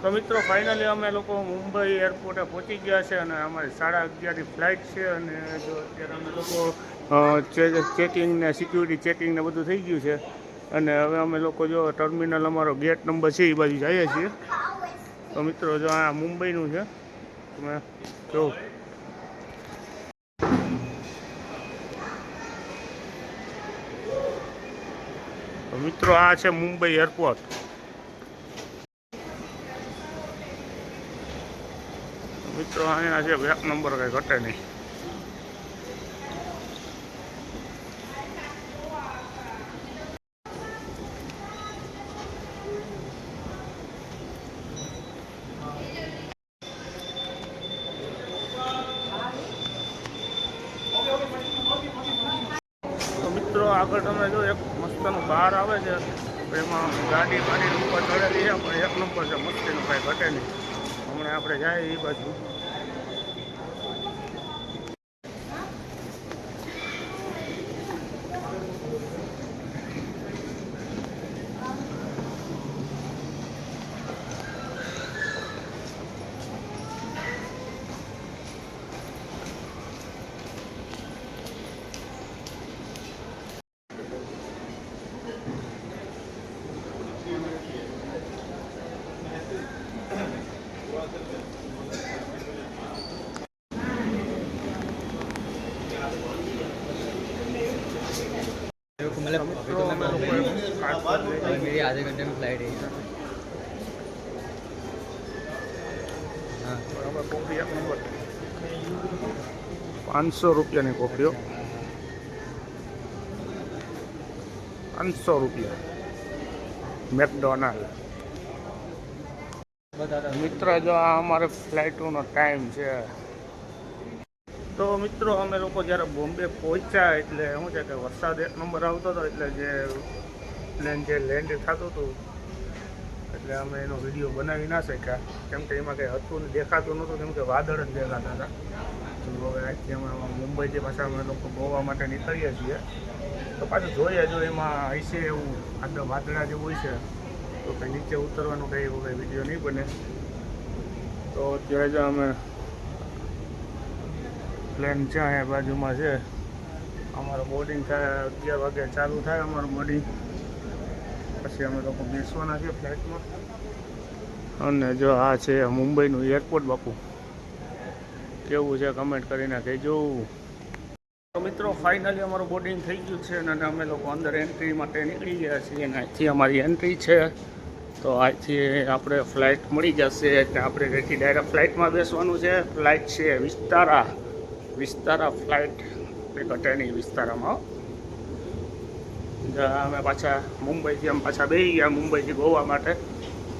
તો મિત્રો ફાઇનલી અમે લોકો મુંબઈ એરપોર્ટે પહોંચી ગયા છે અને અમારી 11:30ની ફ્લાઇટ છે અને જો અત્યારે અમે લોકો ચેકિંગ ને સિક્યુરિટી ચેકિંગ ને બધું થઈ ગયું છે અને હવે અમે લોકો જો ટર્મિનલ અમારો ગેટ નંબર છે એ બાજુ જઈએ છીએ. તો મિત્રો જો આ મુંબઈનું છે તમે જો તો મિત્રો આ છે મુંબઈ એરપોર્ટ. મિત્રો અહીંયા છે ગેટ નંબર કંઈ ઘટે નહીં. તો મિત્રો આગળ તમે જો એક મસ્તનું બહાર આવે છે એમાં ગાડી ઉપર ચડેલી છે પણ એક નંબર છે મસ્તીનું કાંઈ ઘટે નહીં. હમણાં આપણે જાય એ બાજુ. मेरी आधे घंटे में फ्लाइट है. બરાબર કોફી એક નંબર 500 રૂપિયાની કોફીઓ 500 રૂપિયા મેકડોનાલ્ડ. મિત્ર જો આ અમારે ફ્લાઇટનો ટાઈમ છે. તો મિત્રો અમે લોકો જ્યારે બોમ્બે પહોંચ્યા એટલે શું છે કે વરસાદ એક નંબર આવતો હતો એટલે જે પ્લેન જે લેન્ડ થતું હતું એટલે અમે એનો વિડીયો બનાવી ના શક્યા કેમ કે એમાં કંઈ હતું ને દેખાતું નહોતું કેમ કે વાદળ જ દેખાતા હતા. તો હવે આજથી અમે મુંબઈથી પાછા અમે લોકો ગોવા માટે નીકળીએ છીએ તો પાછું જોઈએ જો એમાં હશે એવું આટલા વાદળા જેવું હોય છે તો કંઈ નીચે ઉતરવાનું કંઈ એવું કંઈ વિડીયો નહીં બને. તો અત્યારે જો અમે પ્લેન છે અહીંયા બાજુમાં છે. અમારું બોર્ડિંગ થાય 11 વાગે ચાલુ થાય અમારું બોર્ડિંગ. પછી અમે લોકો બેસવાના છે ફ્લાઇટમાં. અને જો આ છે મુંબઈનું એરપોર્ટ બાપુ કેવું છે કમેન્ટ કરીને કહેજો. તો મિત્રો ફાઇનલી અમારું બોર્ડિંગ થઈ ગયું છે અને અમે લોકો અંદર એન્ટ્રી માટે નીકળી ગયા છીએ અને અહીંથી અમારી એન્ટ્રી છે. તો આજથી આપણે ફ્લાઇટ મળી જશે એટલે આપણે અહીંથી ડાયરેક્ટ ફ્લાઇટમાં બેસવાનું છે. ફ્લાઇટ છે વિસ્તારા ફ્લાઇટ કંઈ ઘટે નહીં વિસ્તારામાં. અમે પાછા મુંબઈથી અમે પાછા બેસી ગયા મુંબઈથી ગોવા માટે.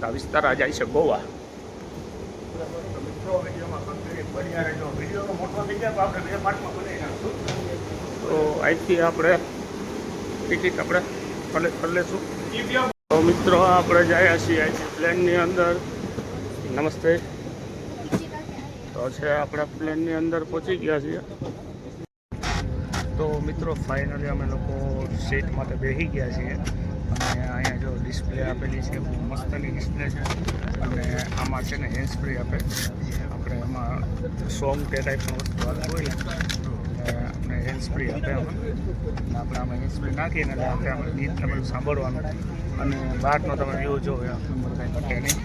આ વિસ્તારા જાય છે ગોવા. તો મિત્રો વિડીયોમાં કન્ટિન્યુ બન્યા રહેજો. વિડીયો મોટો થઈ જાય તો આપણે 2 પાર્ટમાં બનાવી નાખશું. તો અહીંથી આપણે ટિકિટ આપણે કલેક્ટ કરી લઈશું. તો મિત્રો આપણે જઈએ છીએ અહીંથી પ્લેનની અંદર. નમસ્તે. તો છે આપણે પ્લેનની અંદર પહોંચી ગયા છીએ. તો મિત્રો ફાઇનલી અમે લોકો સીટ માટે બેસી ગયા છીએ અને અહીંયા જો ડિસ્પ્લે આપેલી છે બહુ મસ્તની ડિસ્પ્લે છે અને આમાં છે ને હેન્ડ ફ્રી આપે. આપણે એમાં સોંગ તે ટાઈપનું વસ્તુ આવતું હોય ને આપણે હેન્ડ ફ્રી આપે આપણે આમાં હેન્ડ ફ્રી નાખીને આપણે આપણે ગીત બધું સાંભળવાનું અને બહારનો તમે વ્યૂ જો નંબર કાંઈ ઘટે નહીં.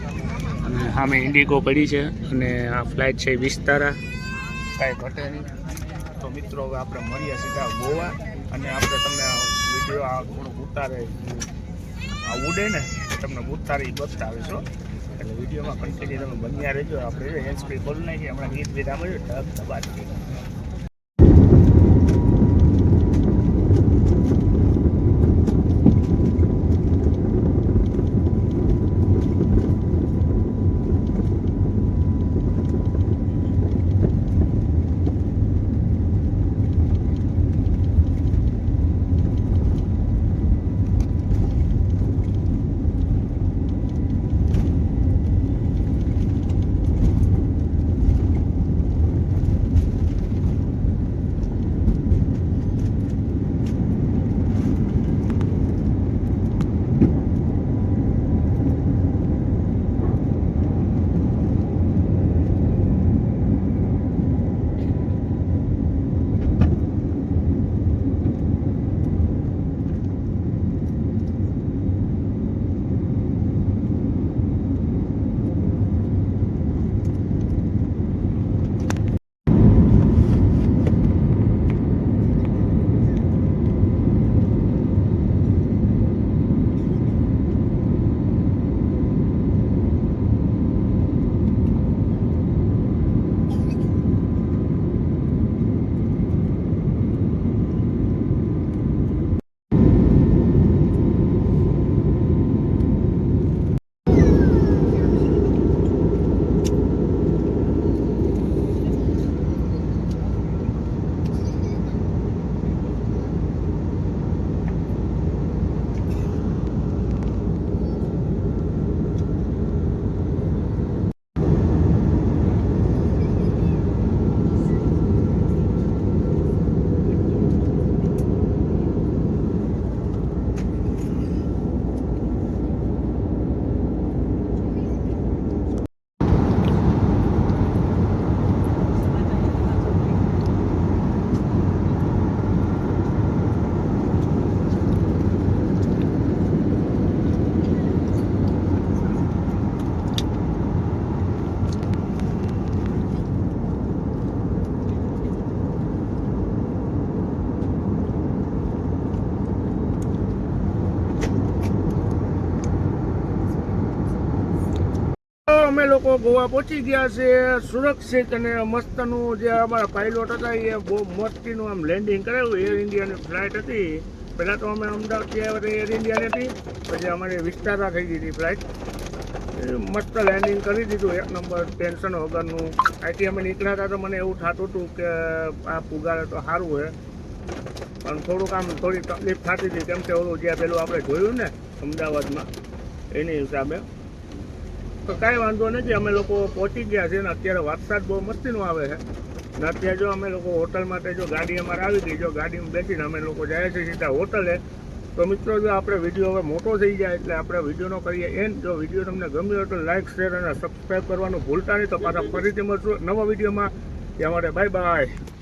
અને સામે ઇન્ડિગો પડી છે અને આ ફ્લાઇટ છે વિસ્તારા કાંઈ ઘટે નહીં. તો મિત્રો હવે આપણે મળીએ સીધા ગોવા અને આપણે તમને વિડીયો આ થોડુંક ઉતારે આ ઉડે ને તમને ઉતારી બતાવીશું એટલે વિડીયોમાં કન્ટિન્યુ તમે બન્યા રહેજો. આપણે હેન્ડ ફ્રી બોલી નાખીએ હમણાં ગીત વિધામ ઢબ દબાતી. લોકો ગોવા પહોંચી ગયા છે સુરક્ષિત અને મસ્તનું જે અમારા પાયલોટ હતા એ બહુ મસ્તીનું આમ લેન્ડિંગ કરાવ્યું. એર ઇન્ડિયાની ફ્લાઇટ હતી. પહેલાં તો અમે અમદાવાદથી આવ્યા એર ઇન્ડિયાની હતી, પછી અમારી વિસ્તારા થઈ ગઈ હતી ફ્લાઇટ. મસ્ત લેન્ડિંગ કરી દીધું, એક નંબર, ટેન્શન વગરનું. અહીંથી અમે નીકળ્યા હતા તો મને એવું થતું હતું કે આ પુગારે તો સારું છે, પણ થોડુંક આમ થોડી તકલીફ થતી હતી, કેમ કે ઓલું જ્યાં પેલું આપણે જોયું ને અમદાવાદમાં એની હિસાબે. તો કાંઈ વાંધો નથી, અમે લોકો પહોંચી ગયા છે ને અત્યારે વરસાદ બહુ મસ્તીનો આવે છે ને અત્યારે જો અમે લોકો હોટલ માટે જો ગાડી અમારે આવી ગઈ, જો ગાડીમાં બેસીને અમે લોકો જાય છે સીધા હોટલે. તો મિત્રો જો આપણે વિડીયો હવે મોટો થઈ જાય એટલે આપણે વિડીયોનો કરીએ એન્ડ. જો વિડીયો તમને ગમ્યો હોય તો લાઇક, શેર અને સબસ્ક્રાઈબ કરવાનું ભૂલતા નહીં. તો પાછા ફરીથી મળશું નવા વિડીયોમાં. ત્યાં માટે બાય બાય.